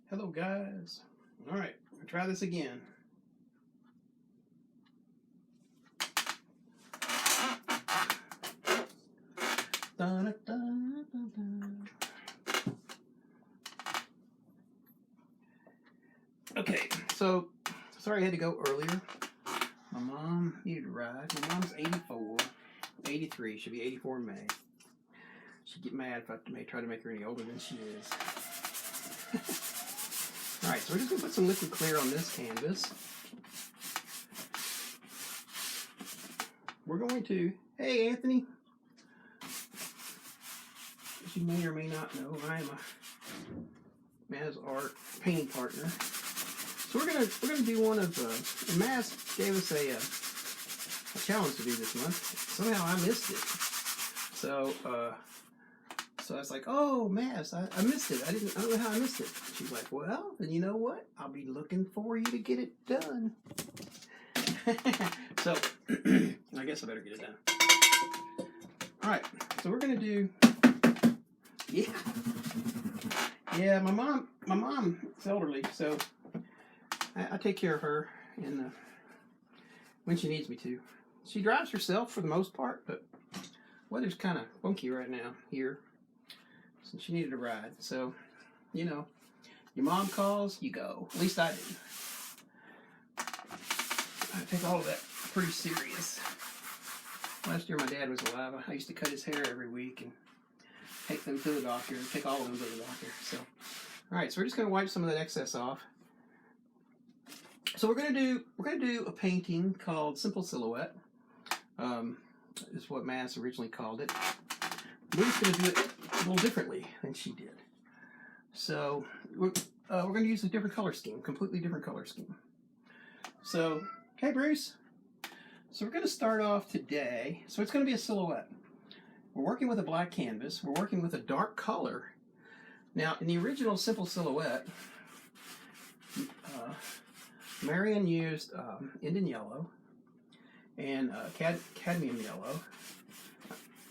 Hello guys. All right, we'll try this again. Okay, so sorry I had to go earlier. My mom needed a ride. My mom's 84, 83, she'll be 84 in May. She'd get mad if I try to make her any older than she is. Alright, so we're just going to put some liquid clear on this canvas. We're going to, hey Anthony, as you may or may not know, I am a Maz Art painting partner. So we're gonna do one of, and Maz gave us a challenge to do this month. Somehow I missed it. So I was like, oh Maz, I missed it. I don't know how I missed it. She's like, well, then you know what? I'll be looking for you to get it done. So I guess I better get it done. Alright, so we're gonna do, yeah, my mom is elderly, so I take care of her in when she needs me to. She drives herself for the most part, but weather's kind of funky right now here, so she needed a ride. So, you know, your mom calls, you go. At least I do. I take all of that pretty serious. Last year my dad was alive. I used to cut his hair every week and take them to the doctor, and take all of them to the doctor. So, all right, so we're just going to wipe some of that excess off. So we're going to do a painting called Simple Silhouette. Is what Maz originally called it. We're just going to do it a little differently than she did. So we're going to use a different color scheme, completely different color scheme. So, hey Bruce. So we're going to start off today. So it's going to be a silhouette. We're working with a black canvas. We're working with a dark color. Now, in the original Simple Silhouette, Marion used Indian yellow and cadmium yellow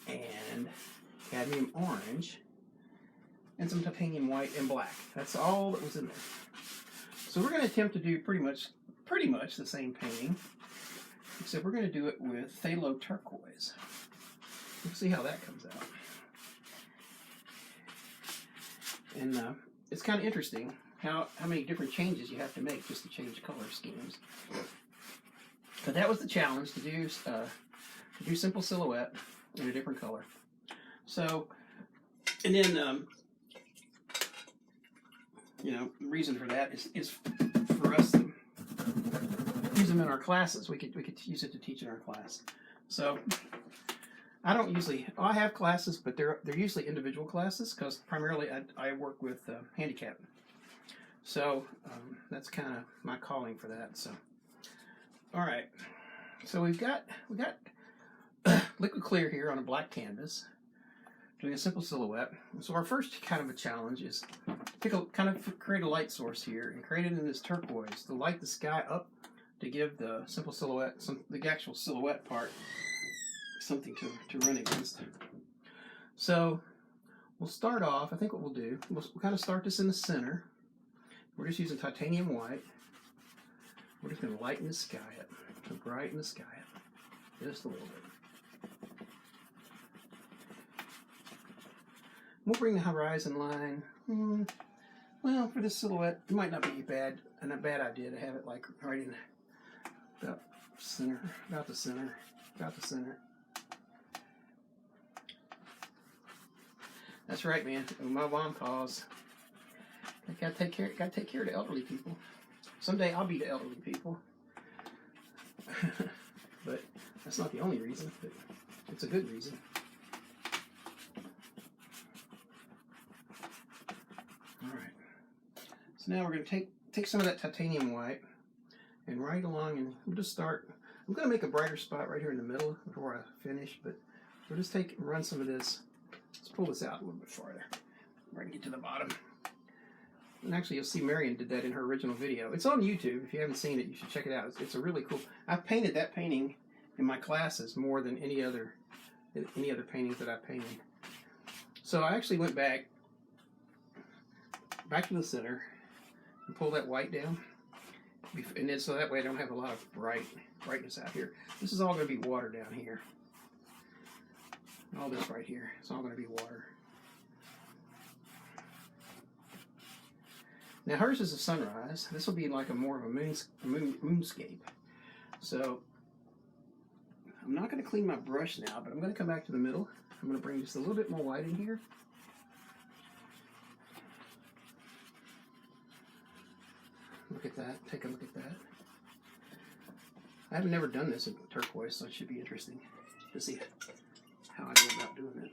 and cadmium orange and some titanium white and black. That's all that was in there. So we're going to attempt to do pretty much the same painting, except we're going to do it with phthalo turquoise. We'll see how that comes out. And it's kind of interesting how many different changes you have to make just to change color schemes. But that was the challenge, to do Simple Silhouette in a different color. So, and then you know, the reason for that is for us to use them in our classes. We could use it to teach in our class. So I don't usually, I have classes, but they're usually individual classes, because primarily I work with handicapped. So that's kind of my calling for that. So, all right. So we've got liquid clear here on a black canvas, doing a Simple Silhouette. So our first kind of a challenge is create a light source here and create it in this turquoise to light the sky up, to give the Simple Silhouette, the actual silhouette part, something to run against. So we'll start off, I think what we'll do, we'll kind of start this in the center. We're just using titanium white. We're just going to lighten the sky up, to brighten the sky up just a little bit. We'll bring the horizon line, well, for this silhouette, it might not be a bad idea to have it like right in about the center. That's right, man. When my mom calls, I gotta take care of the elderly people. Someday I'll be the elderly people. But that's not the only reason, but it's a good reason. Alright. So now we're going to take some of that titanium white and right along, and we'll just start. I'm going to make a brighter spot right here in the middle before I finish, but we'll just run some of this. Let's pull this out a little bit farther. We're going to get to the bottom. And actually, you'll see Marion did that in her original video. It's on YouTube. If you haven't seen it, you should check it out. It's a really cool. I've painted that painting in my classes more than any other paintings that I've painted. So I actually went back to the center and pulled that white down, and then so that way I don't have a lot of brightness out here. This is all going to be water down here. All this right here, it's all going to be water. Now hers is a sunrise. This will be like more of a moonscape. So I'm not going to clean my brush now, but I'm going to come back to the middle. I'm going to bring just a little bit more white in here. Look at that. Take a look at that. I've never done this in turquoise, so it should be interesting to see how I go about doing it.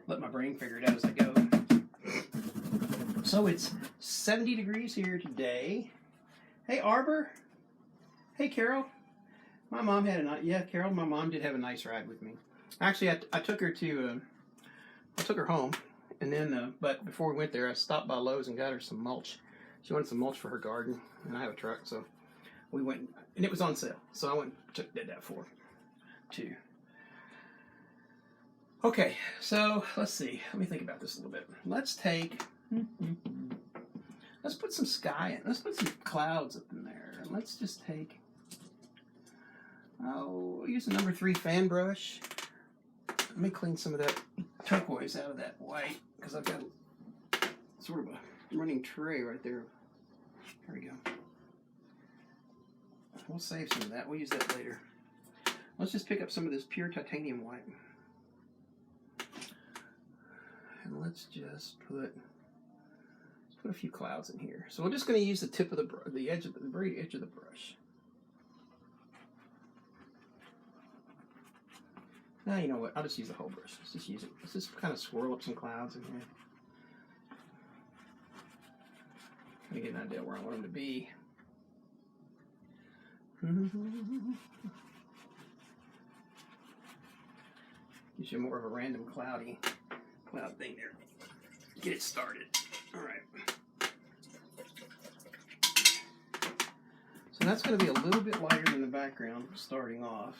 Let my brain figure it out as I go. So it's 70 degrees here today. Hey, Arbor. Hey, Carol. My mom had Carol, my mom did have a nice ride with me. Actually, I took her to, I took her home, and then, but before we went there, I stopped by Lowe's and got her some mulch. She wanted some mulch for her garden, and I have a truck, so we went, and it was on sale, so I went and did that for her, too. Okay, so let's see. Let me think about this a little bit. Let's take, let's put some sky in. Let's put some clouds up in there. And let's just take, we'll use the number 3 fan brush. Let me clean some of that turquoise out of that white, because I've got sort of a running tray right there. There we go. We'll save some of that. We'll use that later. Let's just pick up some of this pure titanium white. And let's just put a few clouds in here. So we're just going to use the tip of the edge of the very edge of the brush. Now you know what? I'll just use the whole brush. Let's just use it. Let's just kind of swirl up some clouds in here. Kind of get an idea where I want them to be. Gives you more of a random cloud thing there. Get it started. All right. So that's going to be a little bit lighter than the background starting off.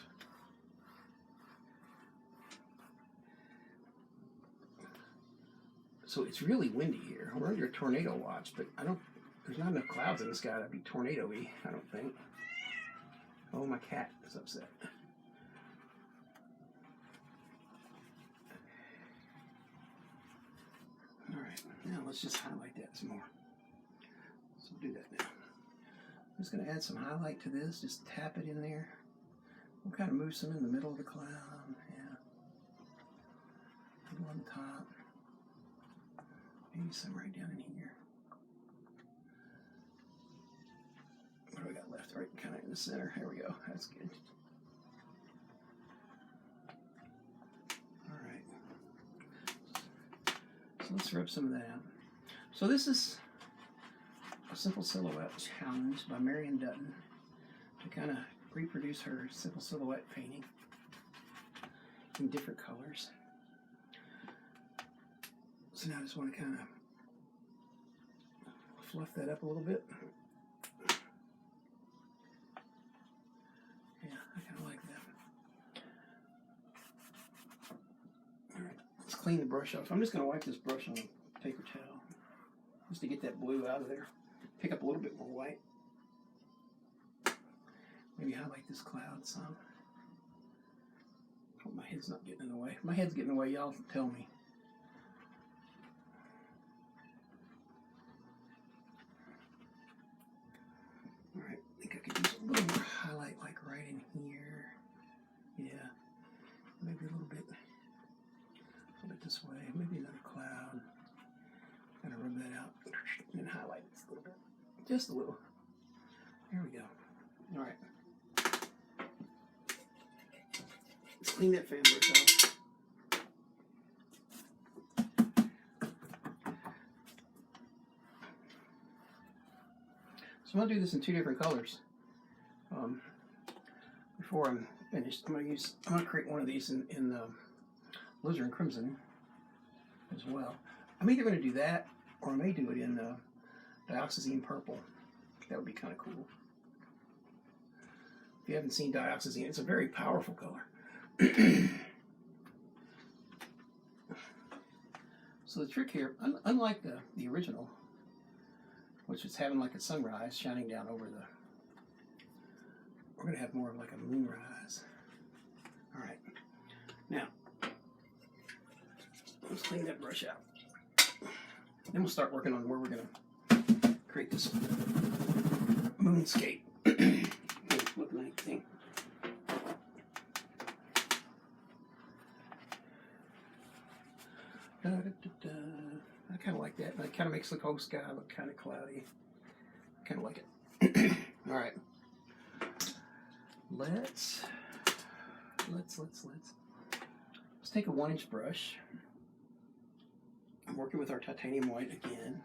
So it's really windy here. We're under a tornado watch, but there's not enough clouds in the sky to be tornado-y, I don't think. Oh, my cat is upset. All right, now let's just highlight that some more. So we'll do that now. I'm just going to add some highlight to this, just tap it in there. We'll kind of move some in the middle of the cloud, yeah. Middle on the top. Maybe some right down in here. What do we got left? Right, kind of in the center. There we go. That's good. All right. So let's rub some of that out. So this is a simple silhouette challenge by Marion Dutton to kind of reproduce her simple silhouette painting in different colors. So now I just want to kind of fluff that up a little bit. Yeah, I kind of like that. All right, let's clean the brush off. I'm just going to wipe this brush on a paper towel just to get that blue out of there. Pick up a little bit more white. Maybe highlight this cloud some. Hope my head's not getting in the way. If my head's getting in the way, y'all tell me. Alright, I think I could use a little more highlight like right in here. Yeah. Maybe a little bit this way. Maybe another cloud. Kind of rub that out. And then highlight this a little bit. Just a little. There we go. Alright. Let's clean that fan brush off. So I'm going to do this in 2 different colors. Before I'm finished, I'm going to create one of these in the Turquoise and Crimson as well. I'm either going to do that, or I may do it in dioxazine purple. That would be kind of cool. If you haven't seen dioxazine, it's a very powerful color. So the trick here, unlike the original, which is having like a sunrise shining down over the, we're going to have more of like a moonrise. All right, now let's clean that brush out. Then we'll start working on where we're going to create this moonscape looking thing. I kind of like that. It kind of makes the whole sky look kind of cloudy. Kind of like it. All right. Let's take a 1-inch brush. I'm working with our titanium white again.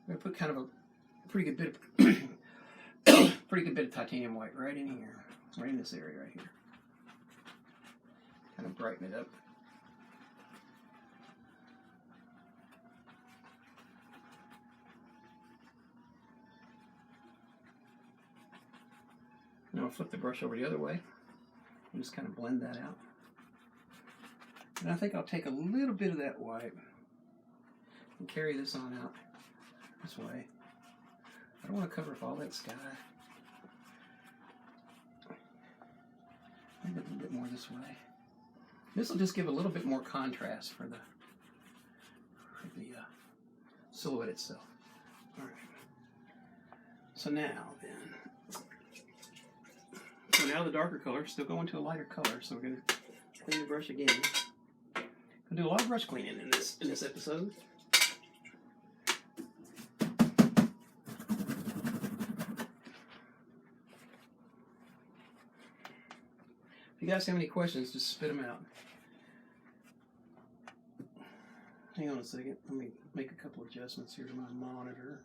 I'm gonna put kind of a pretty good bit of titanium white right in here, right in this area right here. Kind of brighten it up. Now I'll flip the brush over the other way and just kind of blend that out. And I think I'll take a little bit of that white and carry this on out this way. I don't want to cover up all that sky. Maybe a little bit more this way. This will just give a little bit more contrast for the silhouette itself. All right. So now the darker color, still going to a lighter color. So we're going to clean the brush again. We'll do a lot of brush cleaning in this episode. If you guys have any questions, just spit them out. Hang on a second. Let me make a couple adjustments here to my monitor.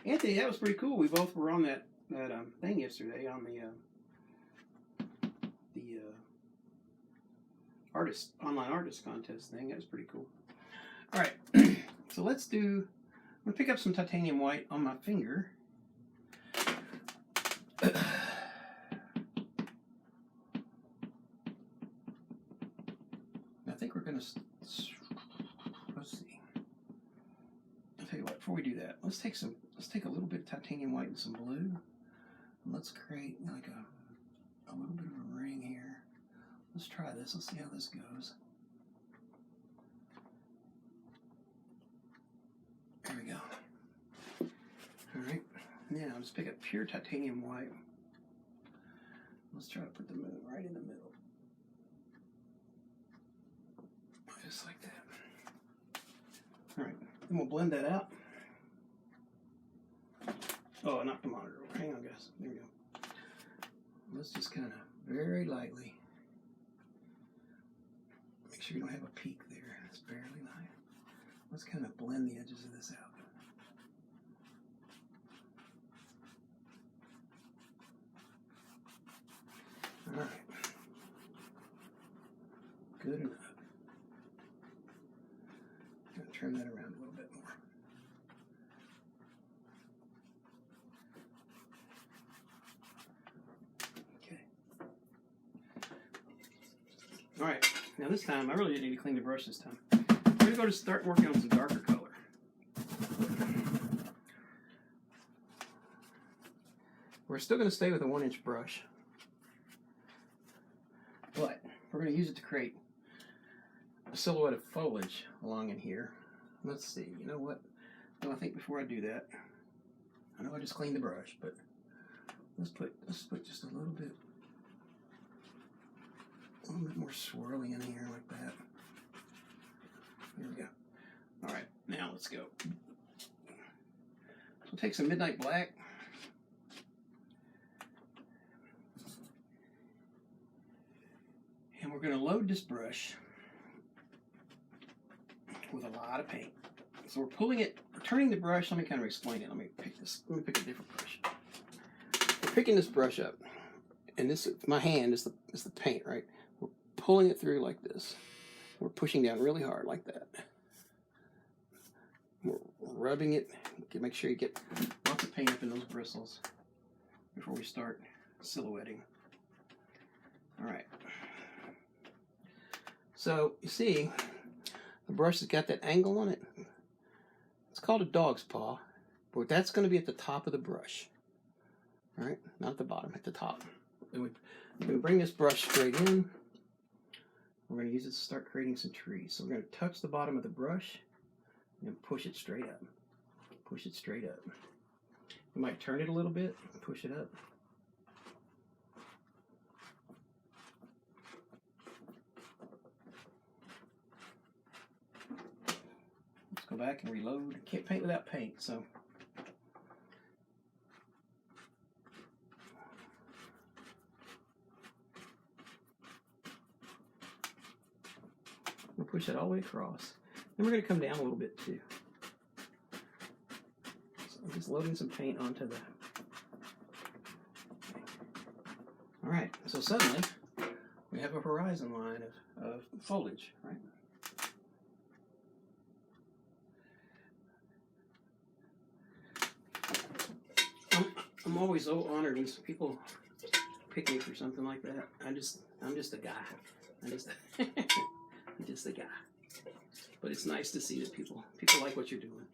Anthony, that was pretty cool. We both were on that thing yesterday on the online artist contest thing. That was pretty cool. All right, so I'm gonna pick up some titanium white on my finger. I think we're gonna, let's see. I'll tell you what, before we do that, let's take a little bit of titanium white and some blue. And let's create like a little bit of a ring here. Let's try this. Let's see how this goes. There we go. All right. Now let's pick up pure titanium white. Let's try to put the moon right in the middle. Just like that. All right. Then we'll blend that out. Oh, I knocked the monitor over. Hang on, guys. There we go. Let's just kind of very lightly. Make sure you don't have a peak there. It's barely light. Let's kind of blend the edges of this out. All right. Good enough. I'm going to turn that around a little bit more. Okay. All right. Now this time, I really didn't need to clean the brush this time. We're going to start working on some darker color. We're still going to stay with a 1-inch brush, but we're going to use it to create a silhouette of foliage along in here. Let's see. You know what? No, I think before I do that, I know I just cleaned the brush, but let's put just a little bit more swirling in here like that. There we go. All right, now let's go. So take some midnight black. And we're going to load this brush with a lot of paint. So we're turning the brush. Let me kind of explain it. Let me pick a different brush. picking this brush up, and this my hand is the paint, right? We're pulling it through like this. We're pushing down really hard like that. We're rubbing it. Make sure you get lots of paint up in those bristles before we start silhouetting. All right. So you see, the brush has got that angle on it. It's called a dog's paw, but that's going to be at the top of the brush. All right, not the bottom, at the top. And we bring this brush straight in. We're going to use it to start creating some trees. So we're going to touch the bottom of the brush and push it straight up. Push it straight up. You might turn it a little bit, push it up. Let's go back and reload. Can't paint without paint, so. We'll push it all the way across. Then we're going to come down a little bit too. So I'm just loading some paint onto the. All right, so suddenly we have a horizon line of foliage, right? I'm always so honored when people pick me for something like that. I'm just a guy. I'm just a guy. But it's nice to see that people like what you're doing.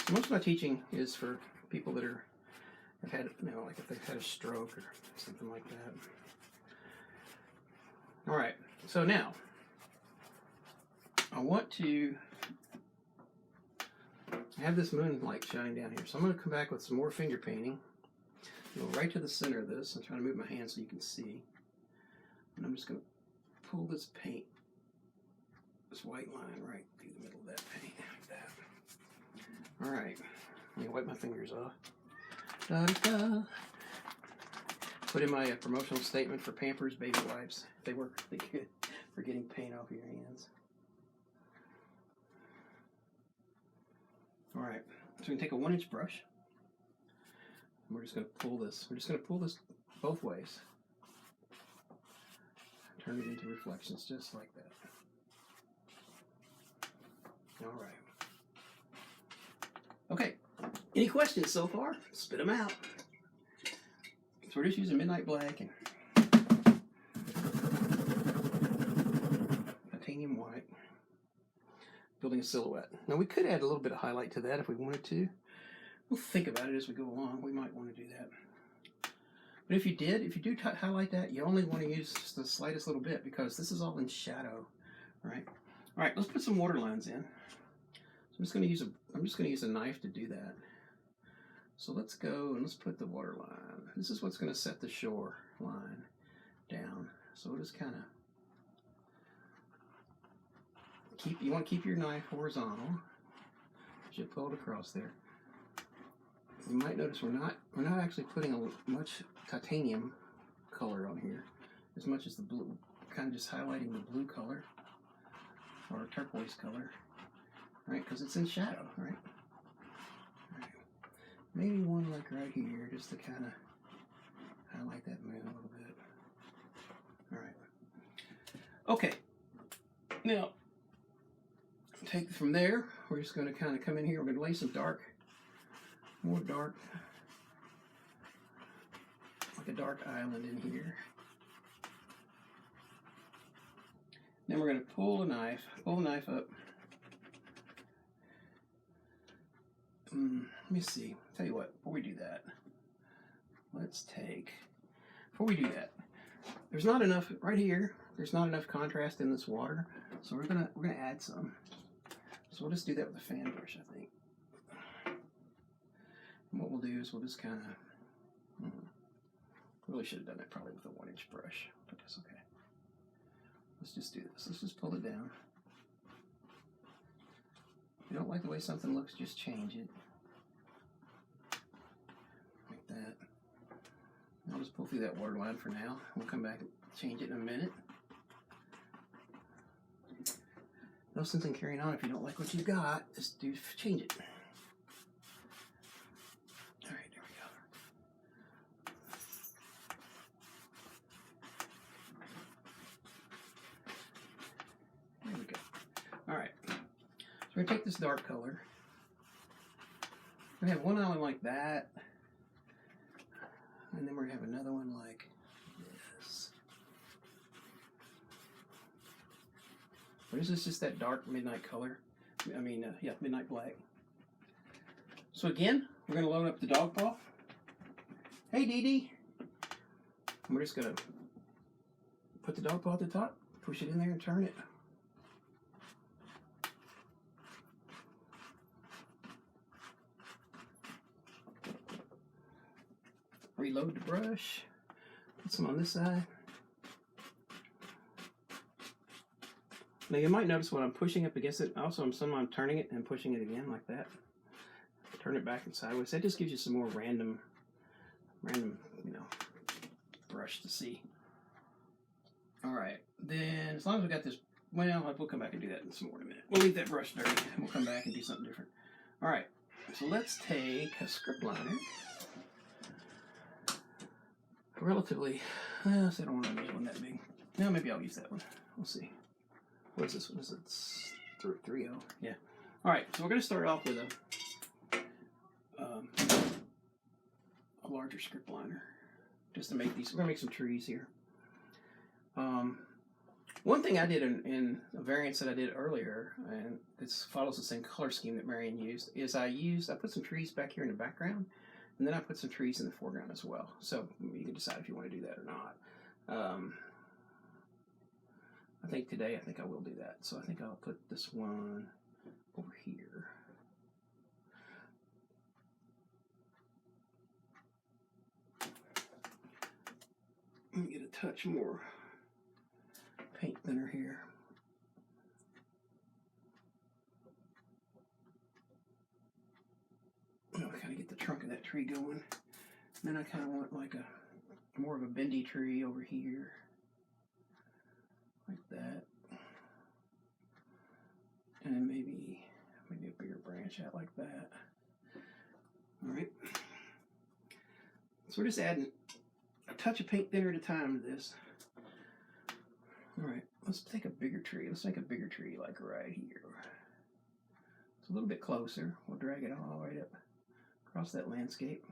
So most of my teaching is for people that have had, like if they've had a stroke or something like that. All right, so now I want to have this moonlight shining down here. So I'm going to come back with some more finger painting. Go right to the center of this. I'm trying to move my hand so you can see. And I'm just going to pull this paint, this white line right through the middle of that paint, like that. All right. I'm going to wipe my fingers off. Da-da-da. Put in my promotional statement for Pampers baby wipes. They work really good for getting paint off of your hands. All right, so we can take a 1-inch brush. And we're just going to pull this. We're just going to pull this both ways. Turn it into reflections just like that. All right. Okay, any questions so far? Spit them out. So we're just using midnight black and titanium white, building a silhouette. Now we could add a little bit of highlight to that if we wanted to. We'll think about it as we go along. We might want to do that. But if you do highlight that, you only want to use just the slightest little bit because this is all in shadow, right? All right, let's put some water lines in. So I'm just going to use a knife to do that. So let's go and let's put the water line. This is what's going to set the shore line down. So we'll just kind of you want to keep your knife horizontal. You pull it across there. You might notice we're not actually putting much titanium color on here, as much as the blue, kind of just highlighting the blue color or turquoise color, right? Because it's in shadow, right? Maybe one like right here, just to kind of highlight that moon a little bit. All right. Okay. Now, take it from there. We're just going to kind of come in here. We're going to lay some more dark, like a dark island in here. Then we're going to pull the knife up. Let me see. Tell you what, before we do that, there's not enough right here. There's not enough contrast in this water, so we're gonna add some. So we'll just do that with a fan brush, I think. And what we'll do is we'll just kind of really should have done it probably with a 1-inch brush, but that's okay. Let's just do this. Let's just pull it down. If you don't like the way something looks, just change it. Like that. I'll just pull through that water line for now. We'll come back and change it in a minute. no sense in carrying on if you don't like what you got. Just change it. All right, there we go. There we go. All right, so we're gonna take this dark color. We're gonna have one island like that, and then we're gonna have another one like this. But this is just that dark midnight color. Yeah, midnight black. So again, we're gonna load up the dog paw. Hey, Dee Dee. And we're just gonna put the dog paw at the top, push it in there, and turn it. Reload the brush. Put some on this side. Now you might notice when I'm pushing up against it, also I'm turning it and pushing it again like that. Turn it back and sideways. That just gives you some more random, brush to see. All right, then as long as we got this, well, we'll come back and do that in some more in a minute. We'll leave that brush dirty and we'll come back and do something different. All right, so let's take a script liner. Relatively, I don't want to use one that big. No, maybe I'll use that one. We'll see. What is this one? Is it 3.0? Yeah. All right, so we're going to start off with a larger script liner, just to make these. We're going to make some trees here. One thing I did in a variance that I did earlier, and this follows the same color scheme that Marion used, is I put some trees back here in the background, and then I put some trees in the foreground as well. So you can decide if you want to do that or not. I think I will do that. So I think I'll put this one over here. Let me get a touch more paint thinner here. I'll kind of get the trunk of that tree going. And then I kind of want like more of a bendy tree over here. Like that. And then maybe a bigger branch out like that. All right. So we're just adding a touch of paint thinner at a time to this. All right, let's take a bigger tree. Let's make a bigger tree like right here. It's a little bit closer. We'll drag it all the way up across that landscape.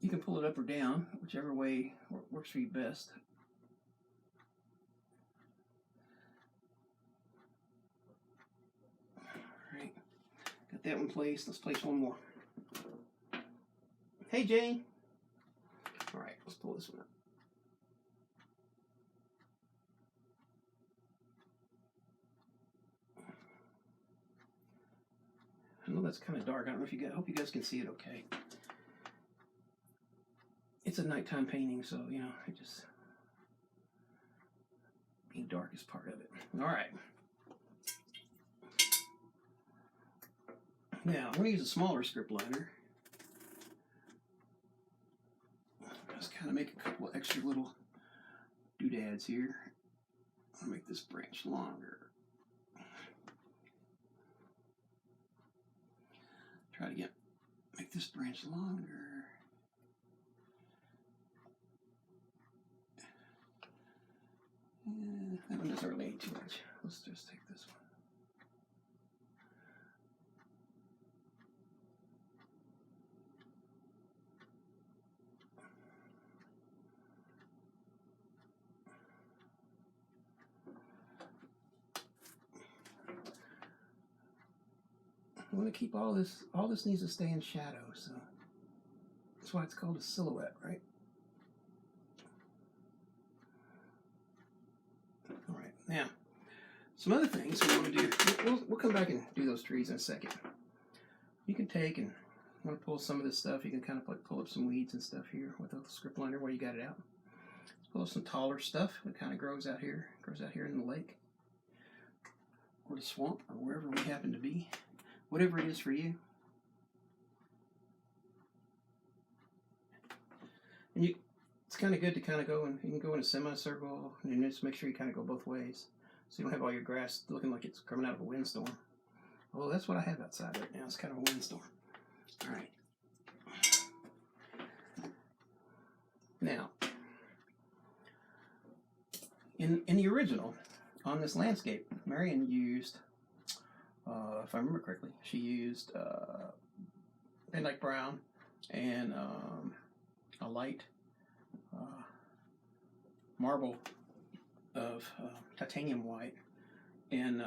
You can pull it up or down, whichever way works for you best. All right, got that one placed. Let's place one more. Hey, Jane. All right, let's pull this one up. I know that's kind of dark. I don't know if you guys, I hope you guys can see it okay. It's a nighttime painting, so, it just, being dark is part of it. All right. Now, I'm going to use a smaller script liner. Just kind of make a couple of extra little doodads here. I'll make this branch longer. Try to make this branch longer. That one doesn't really need too much. Let's just take this one. I want to keep all this needs to stay in shadow, so that's why it's called a silhouette, right? All right, now, some other things we want to do, we'll come back and do those trees in a second. You can take and want to pull some of this stuff, you can kind of pull up some weeds and stuff here with the script liner where you got it out. Let's pull up some taller stuff that kind of grows out here in the lake, or the swamp, or wherever we happen to be. Whatever it is for you. And it's kind of good to kind of go, and you can go in a semicircle and just make sure you kind of go both ways, so you don't have all your grass looking like it's coming out of a windstorm. Well, that's what I have outside right now. It's kind of a windstorm. All right. Now, in the original, on this landscape, Marion used, if I remember correctly, she used midnight brown and a light marble of titanium white and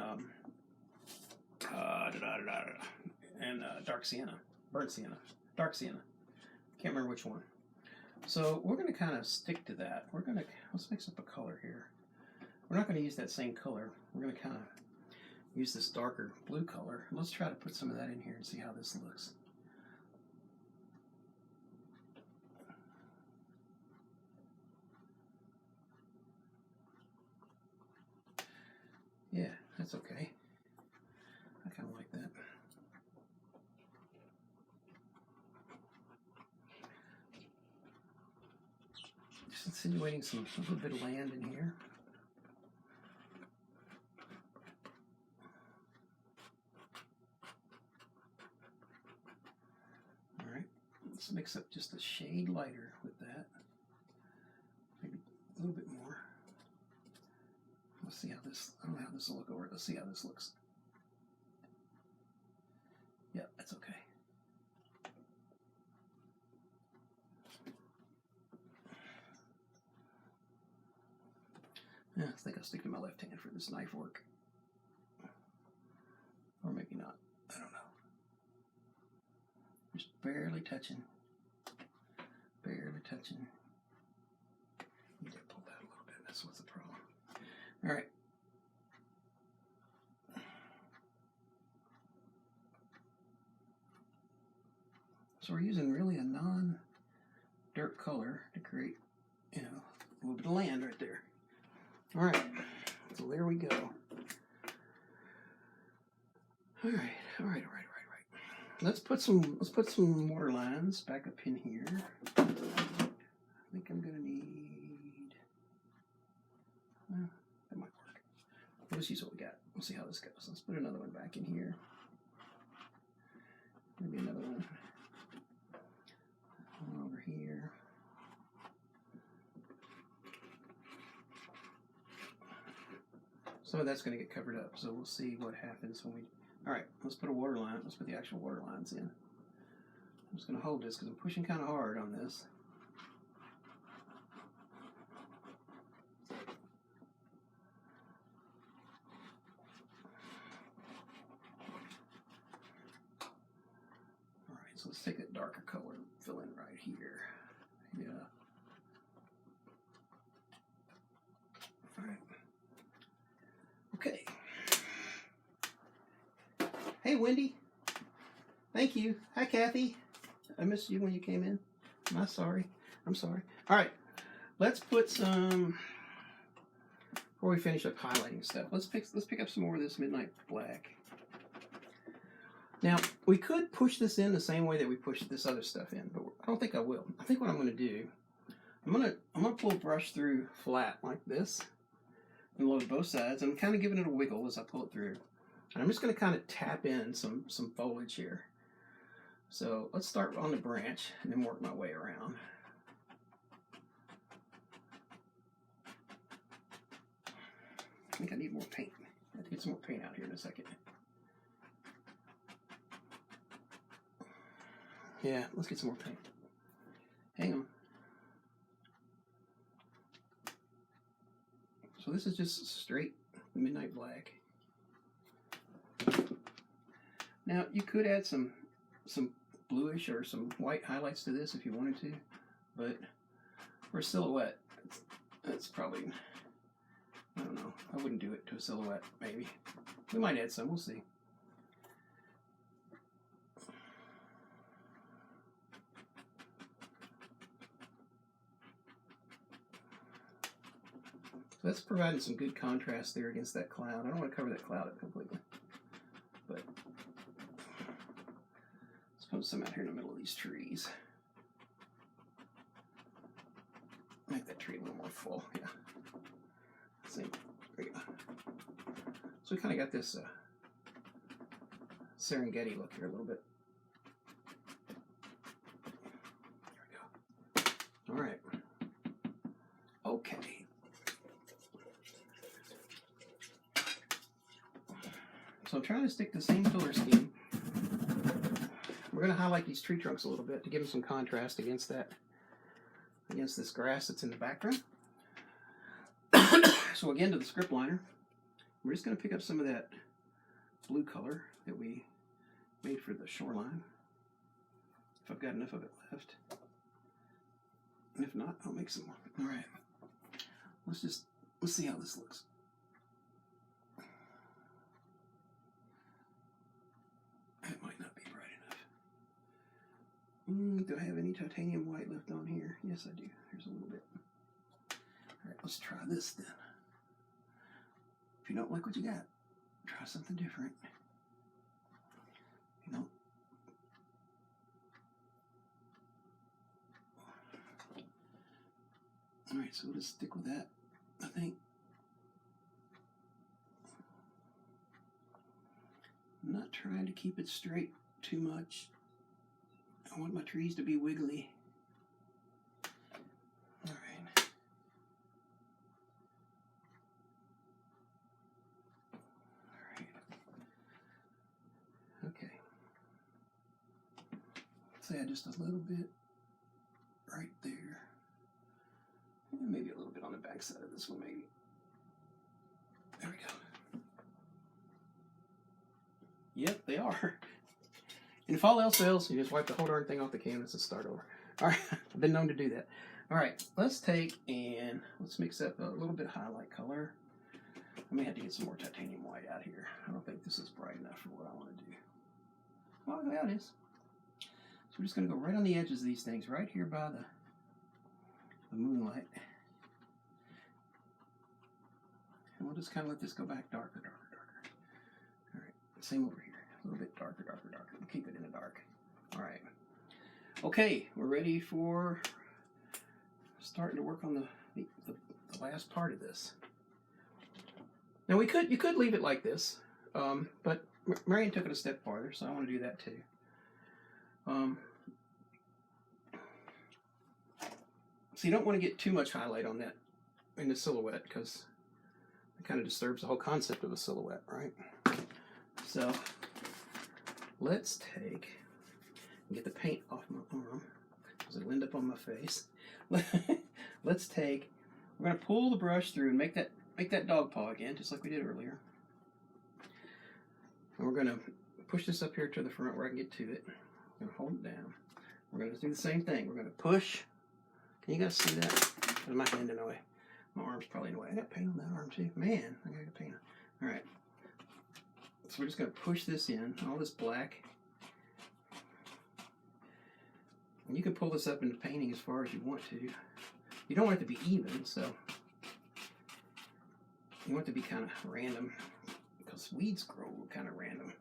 dark sienna, burnt sienna, dark sienna. Can't remember which one. So we're going to kind of stick to that. Let's mix up a color here. We're not going to use that same color. We're going to kind of use this darker blue color. Let's try to put some of that in here and see how this looks. Yeah, that's okay. I kind of like that. Just insinuating a little bit of land in here. All right, let's mix up just a shade lighter with that. Maybe a little bit more. Let's see how this, I don't know how this will look over. Let's see how this looks. Yeah, that's okay. Yeah, I think I'll stick to my left hand for this knife work. Or maybe not. I don't know. Just barely touching. Barely touching. Need to pull that a little bit. That's what's the problem. All right. So we're using really a non-dirt color to create, a little bit of land right there. All right. So there we go. All right. Let's put some water lines back up in here. I think I'm gonna need. Well, that might work. We'll just use what we got. We'll see how this goes. Let's put another one back in here. Maybe another one over here. Some of that's going to get covered up, so we'll see what happens when we. All right, let's put a water line. Let's put the actual water lines in. I'm just going to hold this because I'm pushing kind of hard on this. All right, so let's take a darker color and fill in right here. Yeah. All right. Okay. Hey, Wendy. Thank you. Hi, Kathy. I missed you when you came in. I'm sorry. All right. Let's put some, before we finish up highlighting stuff, let's pick up some more of this midnight black. Now, we could push this in the same way that we pushed this other stuff in, but I don't think I will. I think what I'm going to do, I'm going to pull a brush through flat like this and load both sides. I'm kind of giving it a wiggle as I pull it through. And I'm just going to kind of tap in some foliage here. So let's start on the branch and then work my way around. I think I need more paint. I have to get some more paint out here in a second. Yeah, let's get some more paint. Hang on. So this is just straight midnight black. Now you could add some bluish or some white highlights to this if you wanted to, but for a silhouette, that's probably, I don't know, I wouldn't do it to a silhouette. Maybe we might add some. We'll see. So that's providing some good contrast there against that cloud. I don't want to cover that cloud up completely, but let's put some out here in the middle of these trees. Make that tree a little more full. Yeah. See, there you go. So we kind of got this Serengeti look here a little bit. There we go. All right. Okay. So I'm trying to stick the same color scheme. We're going to highlight these tree trunks a little bit to give them some contrast against this grass that's in the background. So again, to the script liner, we're just going to pick up some of that blue color that we made for the shoreline, if I've got enough of it left. And if not, I'll make some more. All right. Let's see how this looks. That might not be bright enough. Do I have any titanium white left on here? Yes, I do. Here's a little bit. All right, let's try this then. If you don't like what you got, try something different. You know. All right, so we'll just stick with that, I think. I'm not trying to keep it straight too much. I want my trees to be wiggly. All right. All right. Okay. Let's add just a little bit right there. And maybe a little bit on the back side of this one, maybe. There we go. Yep, they are. And if all else fails, you just wipe the whole darn thing off the canvas and start over. All right, I've been known to do that. All right, let's take and let's mix up a little bit of highlight color. I may have to get some more titanium white out here. I don't think this is bright enough for what I want to do. Oh, yeah, it is. So we're just going to go right on the edges of these things, right here by the moonlight. And we'll just kind of let this go back darker, darker, darker. All right, same over here. A little bit darker, darker, darker. We'll keep it in the dark. All right. Okay, we're ready for starting to work on the last part of this. Now you could leave it like this, but Marion took it a step farther, so I want to do that too. So you don't want to get too much highlight on that in the silhouette because it kind of disturbs the whole concept of a silhouette, right? So let's take and get the paint off my arm because it'll end up on my face. Let's take, we're going to pull the brush through and make that dog paw again, just like we did earlier. And we're going to push this up here to the front where I can get to it. I'm going to hold it down. We're going to do the same thing. We're going to push. Can you guys see that? There's my hand in the way. My arm's probably in the way. I got paint on that arm too. Man, I got to get paint on. All right. So we're just going to push this in, all this black. And you can pull this up into painting as far as you want to. You don't want it to be even, so you want it to be kind of random because weeds grow kind of random,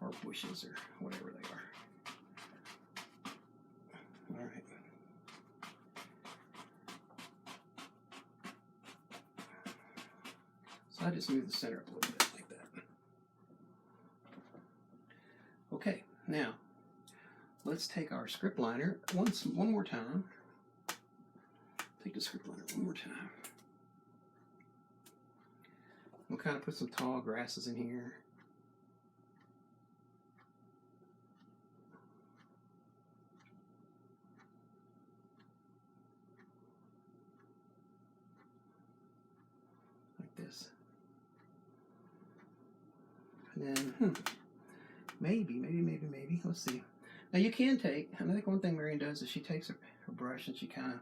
or bushes or whatever they are. All right. So I just move the center up a little bit like that. Okay, now let's take our script liner one more time. Take the script liner one more time. We'll kind of put some tall grasses in here. Like this. And then, maybe. Let's see. Now you can take, I think one thing Marion does is she takes her brush and she kind of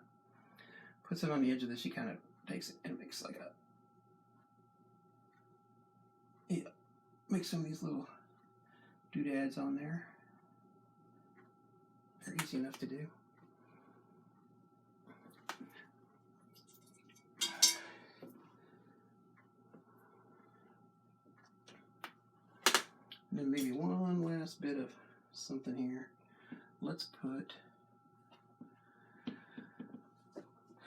puts it on the edge of this. She kind of takes it and makes like makes some of these little doodads on there. They're easy enough to do. And then maybe one last bit of something here. Let's put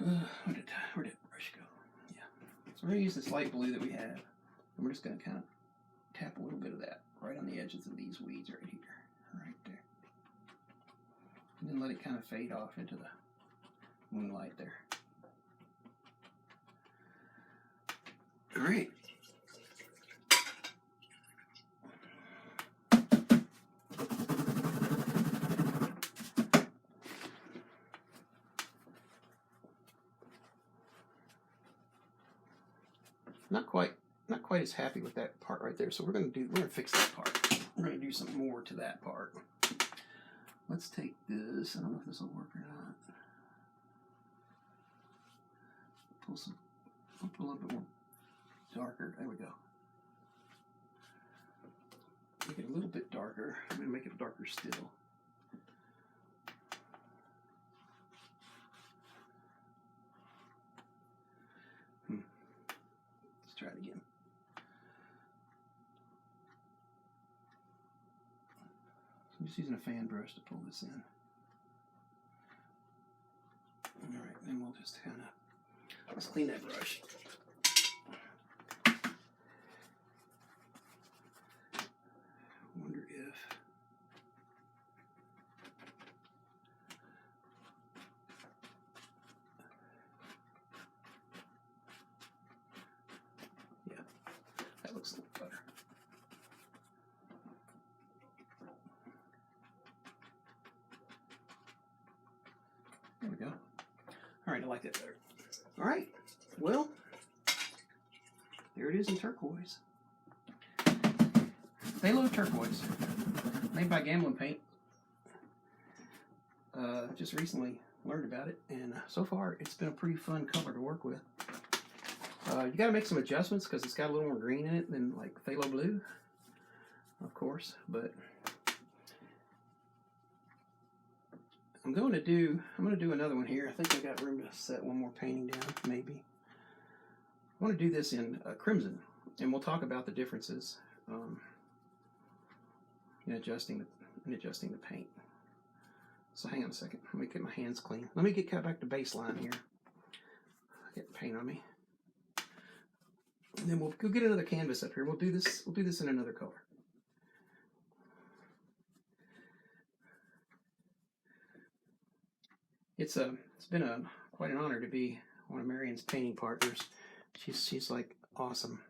Where did the brush go? Yeah. So we're going to use this light blue that we have, and we're just going to kind of tap a little bit of that right on the edges of these weeds right here, right there. And then let it kind of fade off into the moonlight there. All right. Not quite as happy with that part right there, so we're gonna fix that part. We're gonna do some more to that part. Let's take this. I don't know if this will work or not. Pull a little bit more darker. There we go. Make it a little bit darker. I'm gonna make it darker still. Let's try it again. I'm just using a fan brush to pull this in. All right, then we'll just kind of, let's clean that brush. Wonder if, yeah, that looks a little better. There we go. All right, I like that better. All right, well, there it is in turquoise. Phthalo turquoise, made by Gambling Paint. Just recently learned about it, and so far it's been a pretty fun color to work with. You got to make some adjustments because it's got a little more green in it than like phthalo blue, of course. But I'm going to do another one here. I think I got room to set one more painting down, maybe. I want to do this in crimson, and we'll talk about the differences in adjusting the paint. So hang on a second. Let me get my hands clean. Let me get back to baseline here. Get paint on me, and then we'll go get another canvas up here. We'll do this in another color. It's been quite an honor to be one of Marion's painting partners. She's like awesome.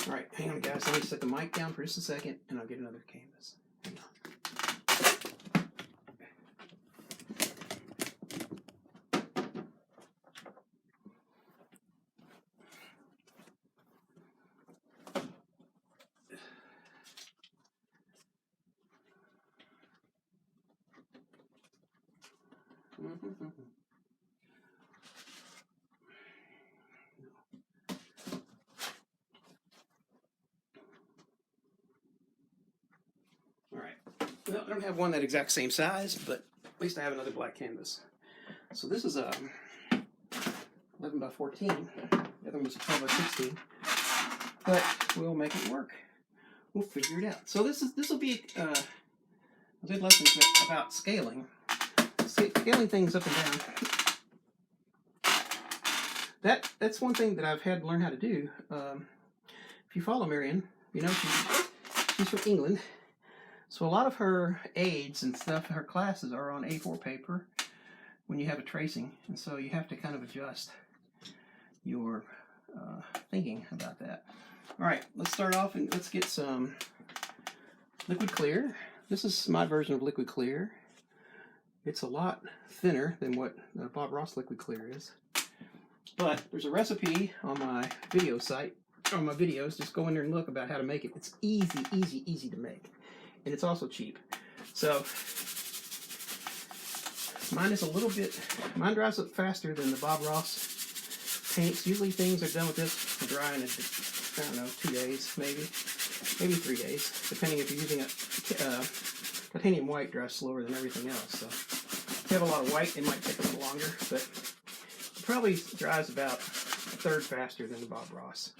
All right, hang on, guys. Let me set the mic down for just a second, and I'll get another canvas. Hang on. All right. Well, I don't have one that exact same size, but at least I have another black canvas. So this is a 11 by 14. The other one was a 12 by 16. But we'll make it work. We'll figure it out. So this will be a good lesson about scaling. Scaling things up and down. That's one thing that I've had to learn how to do. If you follow Marion, you know she's from England. So a lot of her aids and stuff, her classes are on A4 paper when you have a tracing. And so you have to kind of adjust your thinking about that. All right, let's start off and let's get some liquid clear. This is my version of liquid clear. It's a lot thinner than what Bob Ross liquid clear is. But there's a recipe on my video site, on my videos. Just go in there and look about how to make it. It's easy to make. And it's also cheap. So mine dries up faster than the Bob Ross paints. Usually things are done with this dry in, I don't know, 2 days, maybe 3 days, depending if you're using a titanium white dries slower than everything else. So if you have a lot of white, it might take a little longer, but it probably dries about a third faster than the Bob Ross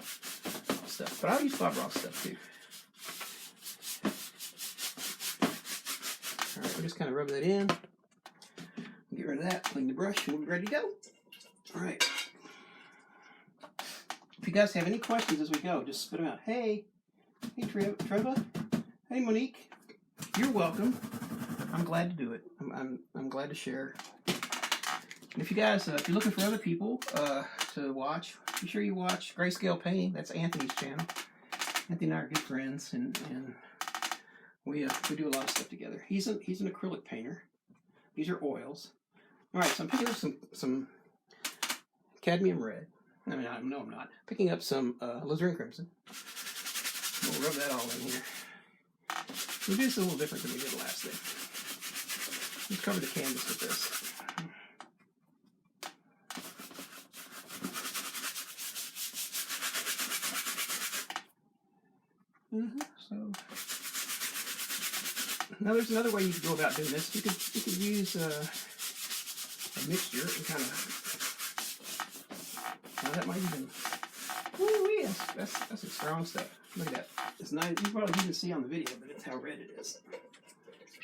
stuff. But I'll use Bob Ross stuff too. All right, we'll just kind of rub that in. Get rid of that, clean the brush, and we'll be ready to go. All right. If you guys have any questions as we go, just spit them out. Hey Treva. Hey Monique. You're welcome. I'm glad to do it. I'm glad to share. And if you guys, if you're looking for other people to watch, be sure you watch Grayscale Painting. That's Anthony's channel. Anthony and I are good friends, and we do a lot of stuff together. He's an acrylic painter. These are oils. All right, so I'm picking up some cadmium red. I mean, no, I'm not. Picking up some alizarin crimson. We'll rub that all in here. We'll do this a little different than we did last day. Let's cover the canvas with this. So now there's another way you could go about doing this. You could use a mixture and kind of. Now that might even. Woo, that's some strong stuff. Look at that. It's nice. You probably didn't see on the video, but it's how red it is.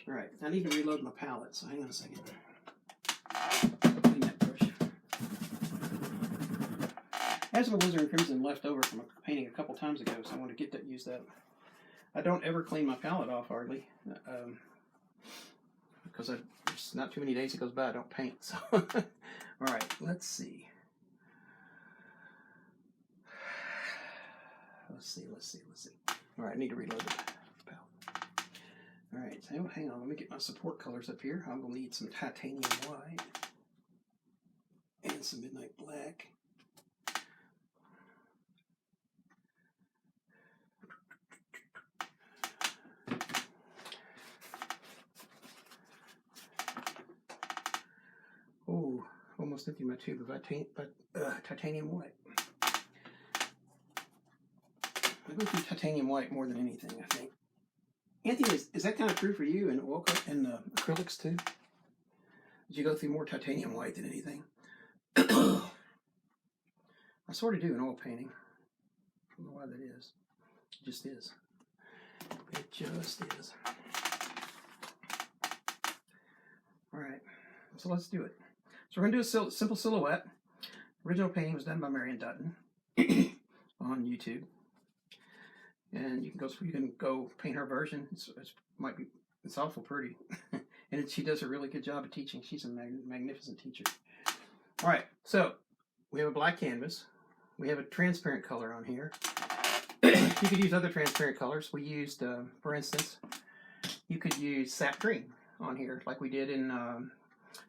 All right, I need to reload my palette, so hang on a second. Clean that brush. I have some alizarin crimson left over from a painting a couple times ago, so I want to use that. I don't ever clean my palette off hardly, because there's not too many days that goes by I don't paint. So, all right, let's see. Let's see. All right, I need to reload the palette. All right, so hang on. Let me get my support colors up here. I'm gonna need some titanium white and some midnight black. Oh, almost emptied my tube of titanium white. I go through titanium white more than anything, I think. Anthony, is that kind of true for you in oil and acrylics too? Did you go through more titanium white than anything? I sort of do in oil painting. I don't know why that is. It just is. It just is. All right, so let's do it. So we're going to do a simple silhouette. Original painting was done by Marion Dutton on YouTube. And you can go paint her version. It's awful pretty, and she does a really good job of teaching. She's a magnificent teacher. All right, so we have a black canvas. We have a transparent color on here. You could use other transparent colors. We used, for instance, you could use sap green on here, like we did in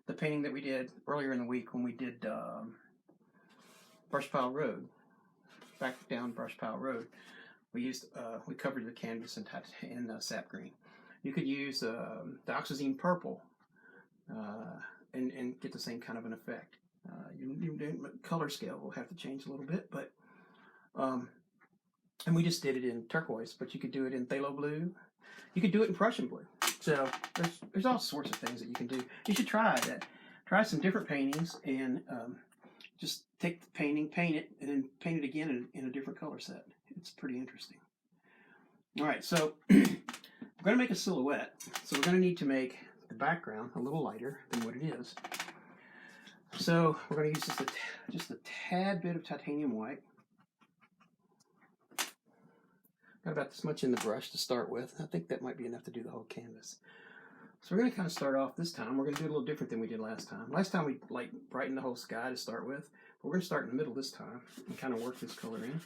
the painting that we did earlier in the week when we did Brush Pile Road, back down Brush Pile Road. We covered the canvas in sap green. You could use the oxazine purple and get the same kind of an effect. Your color scale will have to change a little bit, but and we just did it in turquoise, but you could do it in phthalo blue. You could do it in Prussian blue. So there's all sorts of things that you can do. You should try that. Try some different paintings and just take the painting, paint it, and then paint it again in a different color set. It's pretty interesting. All right, so we're going to make a silhouette. So we're going to need to make the background a little lighter than what it is. So we're going to use just a tad bit of titanium white. Got about this much in the brush to start with. I think that might be enough to do the whole canvas. So we're going to kind of start off this time. We're going to do it a little different than we did last time. Last time we brightened the whole sky to start with. But we're going to start in the middle this time and kind of work this color in.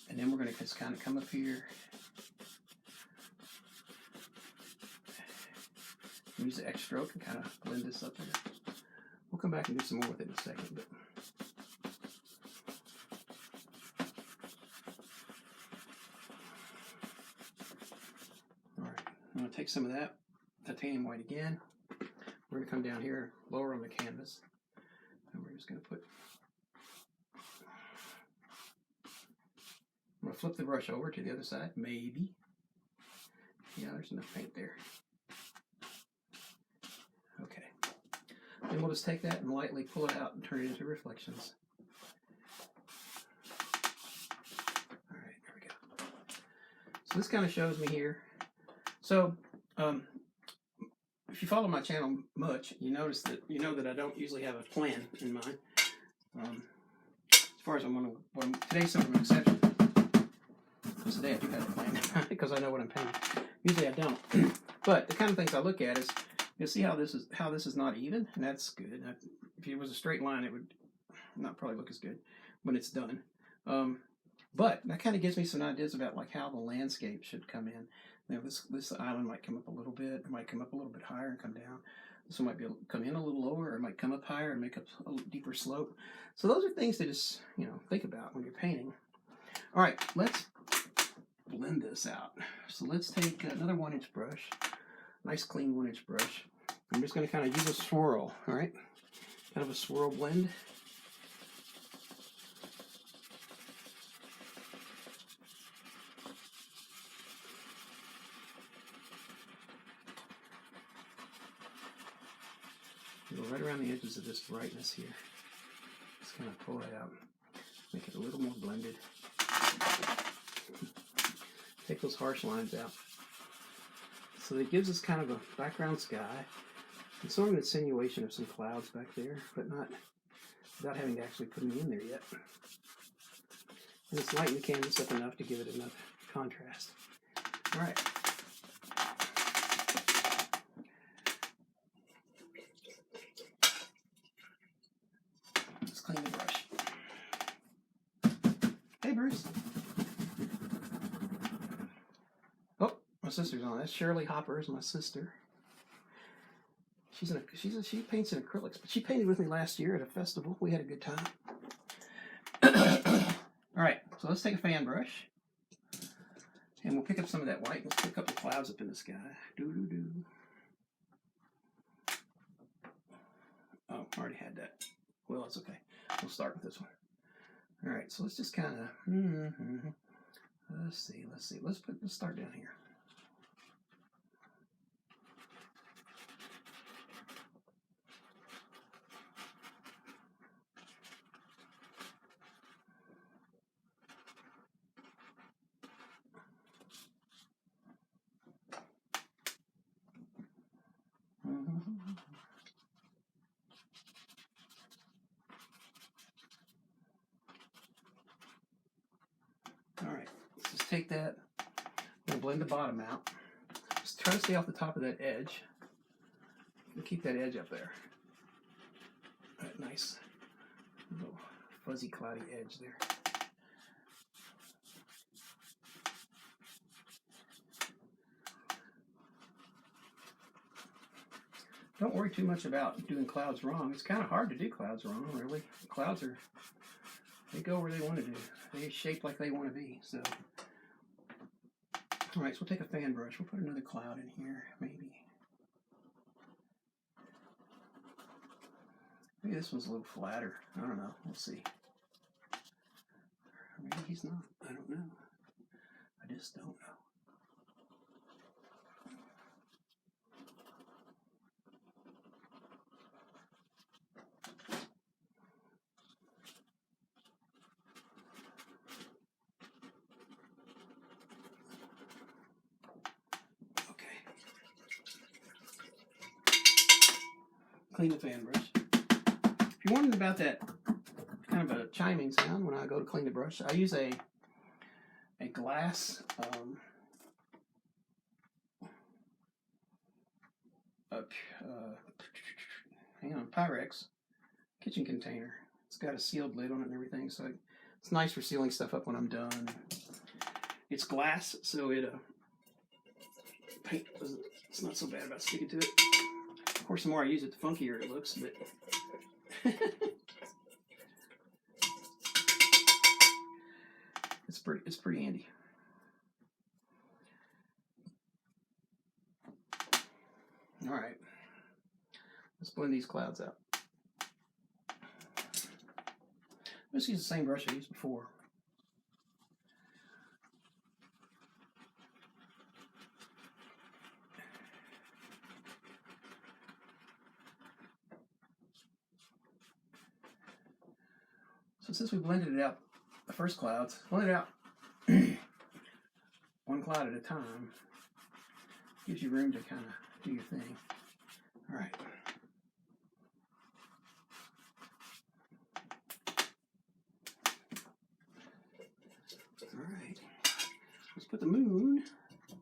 And then we're going to just kind of come up here. Use the X stroke and kind of blend this up there. We'll come back and do some more with it in a second. But all right, I'm going to take some of that titanium white again. We're going to come down here, lower on the canvas, and we're just going to put. I'm going to flip the brush over to the other side, maybe. Yeah, there's enough paint there. Okay. Then we'll just take that and lightly pull it out and turn it into reflections. All right, there we go. So this kind of shows me here. So If you follow my channel much, you know that I don't usually have a plan in mind. As far as today's sort of an exception. Because today I do have a plan because I know what I'm painting. Usually I don't. But the kind of things I look at is you'll see how this is not even, and that's good. If it was a straight line, it would not probably look as good when it's done. But that kind of gives me some ideas about like how the landscape should come in. Now this island might come up a little bit, it might come up a little bit higher and come down. This one might come in a little lower, or it might come up higher and make a deeper slope. So those are things to just think about when you're painting. All right, let's blend this out. So let's take another 1-inch brush, nice clean 1-inch brush. I'm just going to kind of use a swirl. All right, kind of a swirl blend. Go right around the edges of this brightness here. Just kind of pull it out. Make it a little more blended. Take those harsh lines out. So it gives us kind of a background sky. And sort of an insinuation of some clouds back there, but not without having to actually put them in there yet. And it's lighten the canvas up enough to give it enough contrast. All right. Clean the brush. Hey, Bruce. Oh, my sister's on. That's Shirley Hopper, is my sister. She paints in acrylics, but she painted with me last year at a festival. We had a good time. All right, so let's take a fan brush, and we'll pick up some of that white. Let's pick up the clouds up in the sky. Doo-doo-doo. Oh, I already had that. Well, that's okay. We'll start with this one. All right, so let's just kind of, let's see. Let's start down here. All right, let's just take that and blend the bottom out. Just try to stay off the top of that edge. And keep that edge up there. That nice little fuzzy, cloudy edge there. Don't worry too much about doing clouds wrong. It's kind of hard to do clouds wrong, really. Clouds they go where they want to do. They shape like they want to be. So, all right, so we'll take a fan brush. We'll put another cloud in here, maybe. Maybe this one's a little flatter. I don't know. We'll see. Maybe he's not. I don't know. I just don't know. Clean the fan brush. If you're wondering about that kind of a chiming sound when I go to clean the brush, I use a glass Pyrex kitchen container. It's got a sealed lid on it and everything, so it's nice for sealing stuff up when I'm done. It's glass, so paint it's not so bad about sticking to it. Of course, the more I use it, the funkier it looks, but it's pretty handy. All right, let's blend these clouds out. Let's use the same brush I used before. So since we blended it out, the first clouds, blend it out one cloud at a time. gives you room to kind of do your thing. All right. All right. Let's put the moon.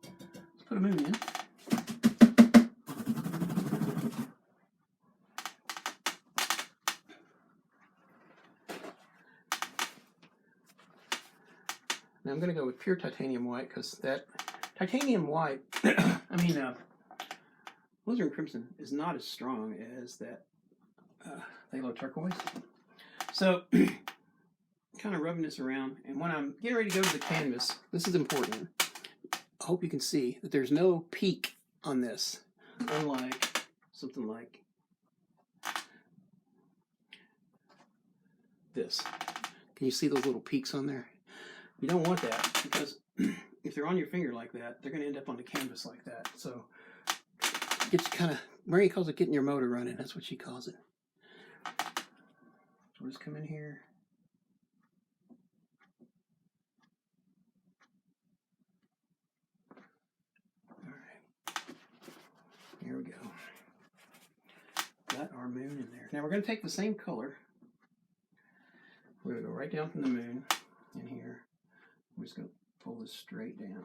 Let's put a moon in. Now I'm going to go with pure titanium white because that titanium white, Turquoise and Crimson is not as strong as that phthalo turquoise. So, kind of rubbing this around, and when I'm getting ready to go to the canvas, this is important. I hope you can see that there's no peak on this, unlike something like this. Can you see those little peaks on there? You don't want that, because if they're on your finger like that, they're going to end up on the canvas like that. So it's kind of, Mary calls it getting your motor running. That's what she calls it. So we'll just come in here. All right. Here we go. Got our moon in there. Now we're going to take the same color. We're going to go right down from the moon in here. We're just going to pull this straight down.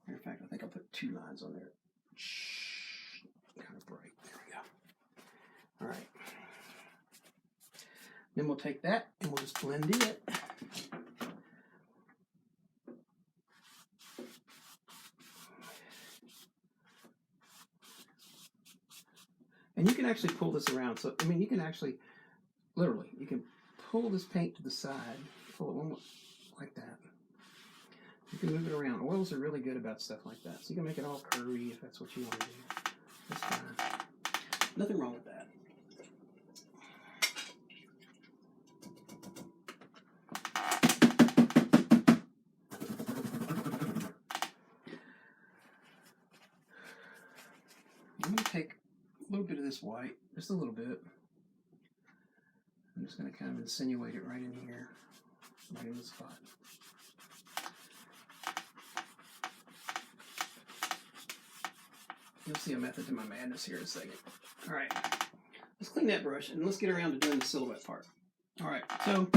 Matter of fact, I think I'll put 2 lines on there. Kind of bright. There we go. All right. Then we'll take that and we'll just blend it. And you can actually pull this around. So, I mean, you can actually, literally, you can pull this paint to the side, pull it one like that. You can move it around. Oils are really good about stuff like that. So you can make it all curvy if that's what you want to do. That's fine. Nothing wrong with that. I'm going to take a little bit of this white, just a little bit. I'm just going to kind of insinuate it right in here, right in the spot. You'll see a method to my madness here in a second. All right, let's clean that brush and let's get around to doing the silhouette part. All right, so